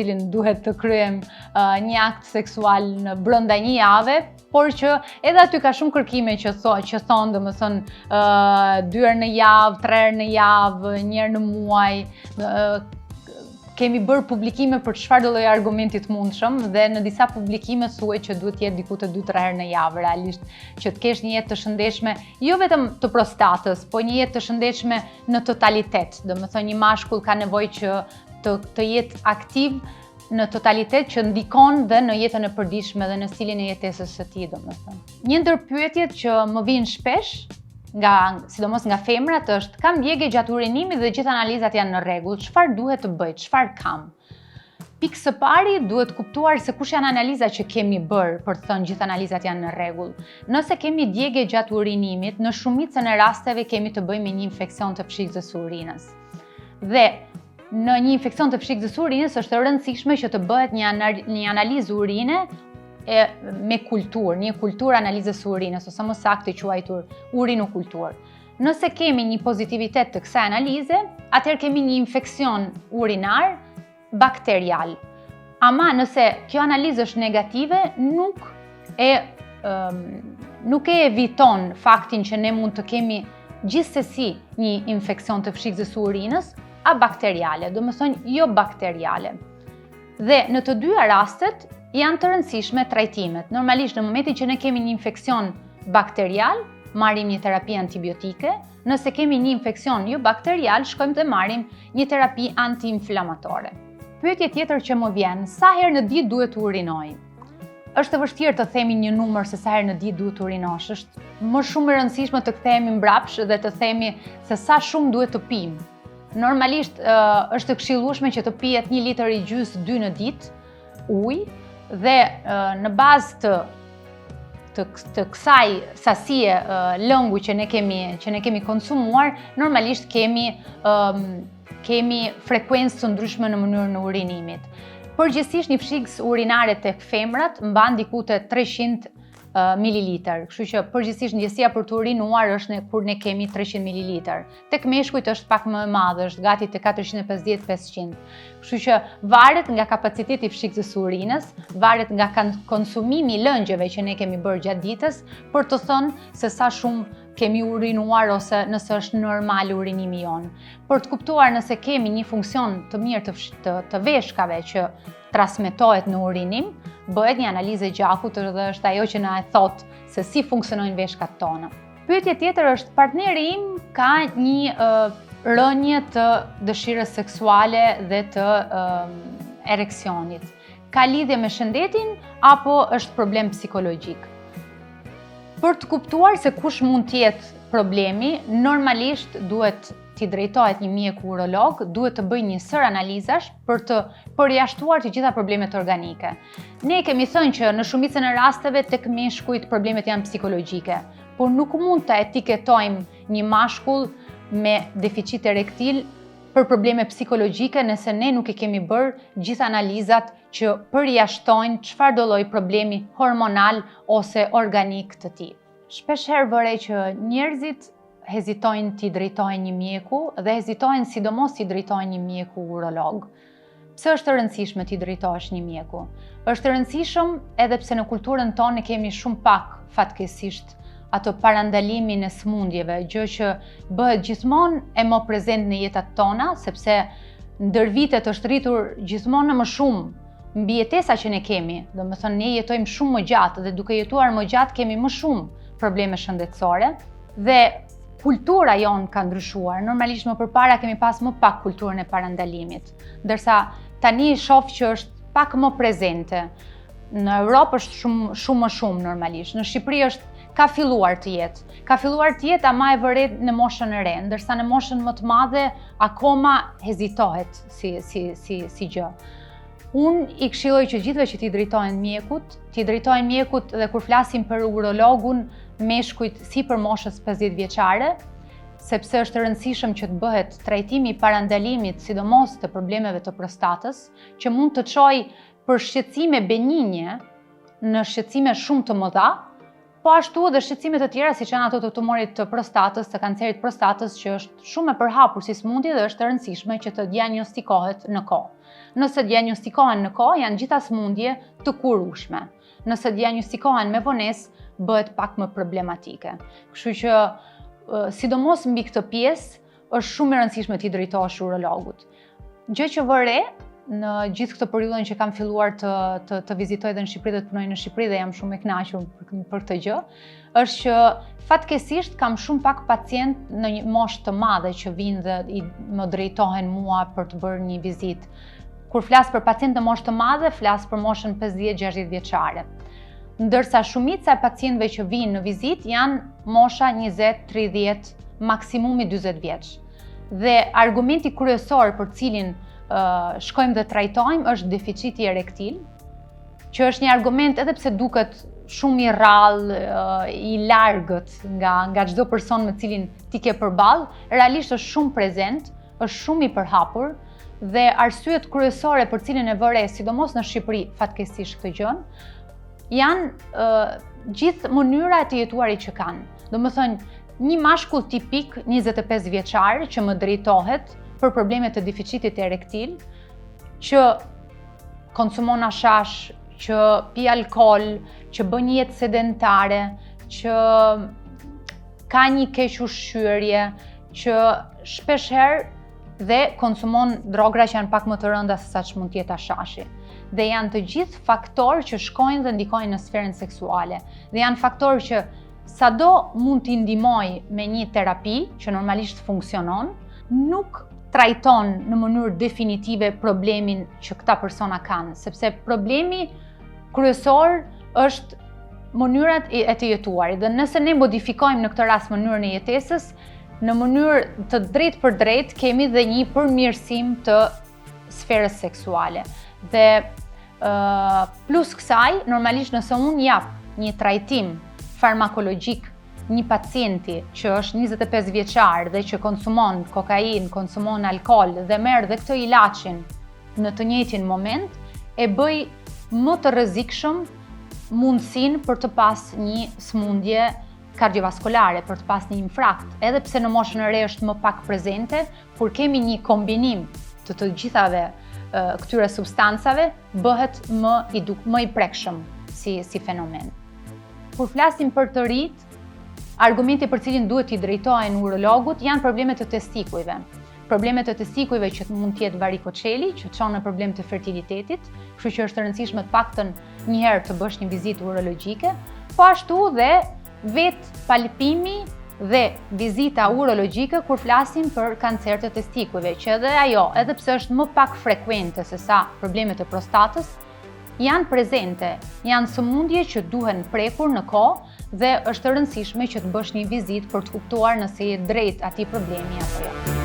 cilin duhet të kryem një akt seksual në brenda një jave, por që edhe aty ka shumë kërkime që thonë, domethënë 2 herë në javë, 3 herë në javë, 1 herë në muaj. Kemi bërë publikime për çfarëdo lloj argumenti të mundshëm dhe në disa publikime thuhet që duhet të jetë diku të 2-3 herë në javë realisht, që të kesh një jetë të shëndetshme, jo vetëm të prostatës, po një jetë të shëndetshme në totalitet. Domethënë një mashkull ka nevojë që të jetë aktiv në totalitet që ndikon dhe në jetën e përditshme dhe në stilin e jetesës së tij, domethënë. Një ndër pyetjet që më vijnë shpesh sidomos nga femrat është: kam djegje gjatë urinimit dhe gjithë analizat janë në rregull, çfarë duhet të bëj, çfarë kam? Pikë së pari duhet kuptuar se kush janë analizat që kemi bërë për të thënë gjithë analizat janë në rregull. Nëse kemi djegje gjatë urinimit, në shumicën e rasteve kemi të bëjmë me një infeksion të pshikës së urinës. Dhe në një infeksion të pshikës së urinës është e rëndësishme që të bëhet një analizë urine me kulturë, një kulturë analizës së urinës, ose më saktë quajtur urinokulturë. Nëse kemi një pozitivitet të kësaj analize, atëherë kemi një infeksion urinar bakterial. Ama nëse kjo analizë është negative, nuk e eviton faktin që ne mund të kemi gjithsesi një infeksion të pshikës së urinës abakteriale, domethënë jo bakteriale. Dhe në të dyja rastet janë të rëndësishme trajtimet. Normalisht në momentin që ne kemi një infeksion bakterial, marrim një terapi antibiotike. Nëse kemi një infeksion jo bakterial, shkojmë dhe marrim një terapi antiinflamatore. Pyetje tjetër që më vjen: sa herë në ditë duhet të urinoj? Është e vështirë të themi një numër se sa herë në ditë duhet të urinosh. Është më shumë e rëndësishme të kthehemi mbrapsht dhe të themi se sa shumë duhet të pim. Normalisht është e këshillueshme që të pihet 1,5 litër 2 në ditë ujë dhe në bazë të kësaj sasie lëngu që ne kemi konsumuar, normalisht kemi frekuencë të ndryshme në mënyrën e urinimit. Përgjithsisht një pshikës urinare tek femrat mban diku te 300 mililitër, kështu që përgjithsisht ndjesia për të urinuar është kur ne kemi 300 mililitër. Tek meshkujt është pak më e madhe, është gati te 450-500. Kështu që varet nga kapaciteti i pshikës së urinës, varet nga konsumimi i lëngjeve që ne kemi bërë gjatë ditës për të thënë se sa shumë kemi urinuar ose nëse është normal urinimi jonë. Për të kuptuar nëse kemi një funksion të mirë të veshkave që transmetohet në urinim, bëhet një analizë e gjakut dhe është ajo që na e thot se si funksionojnë veshkat tona. Pyetje tjetër është: partneri im ka një rënje të dëshirës seksuale dhe të ereksionit. Ka lidhje me shëndetin apo është problem psikologjik? Për të kuptuar se kush mund të jetë problemi, normalisht duhet t'i drejtohet një mjeku urolog, duhet të bëj një sër analizash për të përjashtuar të gjitha problemet organike. Ne kemi thënë që në shumicën e rasteve tek meshkujt problemet janë psikologjike, por nuk mund të etiketojmë një mashkull me deficit erektil për probleme psikologjike nëse ne nuk e kemi bërë gjithë analizat që përjashtojnë çfarëdo lloj problemi hormonal ose organik të tij. Shpeshherë vërej që njerëzit hezitojnë t'i drejtojnë një mjeku dhe hezitojnë sidomos t'i drejtojnë një mjeku urolog. Pse është e rëndësishme t'i drejtohesh një mjeku? Është e rëndësishëm edhe pse në kulturën tonë kemi shumë pak fatkeqësisht ato parandalimin e sëmundjeve, gjë që bëhet gjithmonë e më prezent në jetat tona, sepse ndër vitet është rritur gjithmonë më shumë mbi jetesa që ne kemi. Domethënë ne jetojmë shumë më gjatë dhe duke jetuar më gjatë kemi më shumë probleme shëndetësore dhe kultura jonë ka ndryshuar. Normalisht më përpara kemi pas më pak kulturën e parandalimit, ndërsa tani shoh që është pak më prezente. Në Europë është shumë më shumë normalisht. Në Shqipëri ka filluar të jetë. Ka filluar të jetë ama e vëret në moshën e re, ndërsa në moshën më të madhe akoma hezitohet si gjë. Unë i këshilloj që gjithëve që t'i drejtojnë mjekut dhe kur flasim për urologun, meshkujt si për moshës 50 vjeçare, sepse është e rëndësishëm që të bëhet trajtimi i parandalimit, sidomos të problemeve të prostatës, që mund të çojë për shqetësime benigne në shqetësime shumë të mëdha, Po ashtu dhe shqetësime të tjera siç janë ato të tumorit të prostatës, të kancerit prostatës, që është shumë e përhapur si smundje dhe është e rëndësishme që të diagnostikohet në kohë. Nëse diagnostikohen në kohë, janë gjitha smundje të kurueshme. Nëse diagnostikohen me vonesë, bëhet pak më problematike. Kështu që sidomos mbi këtë pjesë është shumë e rëndësishme t'i drejtohesh urologut. Gjë që vë re në gjithë këtë periudhën që kam filluar të vizitoj dhe në Shqipëri dhe të punoj në Shqipëri dhe jam shumë e kënaqur për këtë gjë, është që fatkeqësisht kam shumë pak pacient në një moshë të madhe që vinë dhe më drejtohen mua për të bërë një vizitë. Kur flas për pacient në moshë të madhe, flas për moshën 50-60 vjeçare. Ndërsa shumica e pacientëve që vinë në vizitë janë mosha 20-30, maksimumi 40 vjeç. Dhe argumenti kryesor për cilin shkojmë dhe trajtojmë është deficiti erektil, që është një argument edhe pse duket shumë i rrallë, i largët nga çdo person me cilin ti ke përballë, realisht është shumë prezent, është shumë i përhapur dhe arsyet kryesore për cilin e vëre, sidomos në Shqipëri, fatkeqësisht këtë gjën, janë gjithë mënyra e të jetuarit që kanë. Domethënë, një mashkull tipik 25 vjeçar që më drejtohet për probleme të deficitit erektil, që konsumon hashash, që pi alkool, që bën një jetë sedentare, që ka një keq ushqyerje, që shpeshherë dhe konsumon drogra që janë pak më të rënda se sa që mund të jetë hashashi. Dhe janë të gjithë faktorë që shkojnë dhe ndikojnë në sferën seksuale. Dhe janë faktorë që sado mund t'i ndihmoj me një terapi që normalisht funksionon, nuk trajton në mënyrë definitive problemin që këta persona kanë, sepse problemi kryesor është mënyrat e të jetuarit. Dhe nëse ne modifikojmë në këtë rast mënyrën e jetesës, në mënyrë të drejtë për drejtë kemi dhe një përmirësim të sferës seksuale. Dhe plus kësaj, normalisht nëse unë jap një trajtim farmakologjik një pacienti që është 25 vjeçar dhe që konsumon kokain, konsumon alkool dhe merr dhe këtë ilaçin në të njëjtin moment, e bëj më të rrezikshëm mundësinë për të pas një smundje kardiovaskulare, për të pas një infarkt, edhe pse në moshën e re është më pak prezente, kur kemi një kombinim të gjithave këtyre substancave, bëhet më i prekshëm si fenomen. Kur flasim për të rit, argumenti për cilin duhet t'i drejtohen urologut janë problemet të testikujve. Problemet të testikujve që mund t'jetë varikoceli, që çon në problem të fertilitetit, kështu që është e rëndësishme të paktën një herë të bësh një vizitë urologjike, po ashtu dhe vetë palpimi dhe vizita urologjike kur flasim për kancer të testikujve, që edhe ajo, edhe pse është më pak frekuente se sa problemet e prostatës, janë prezente, janë sëmundje që duhen prekur në kohë dhe është e rëndësishme që të bësh një vizitë për të kuptuar nëse je drejt atij problemi apo jo.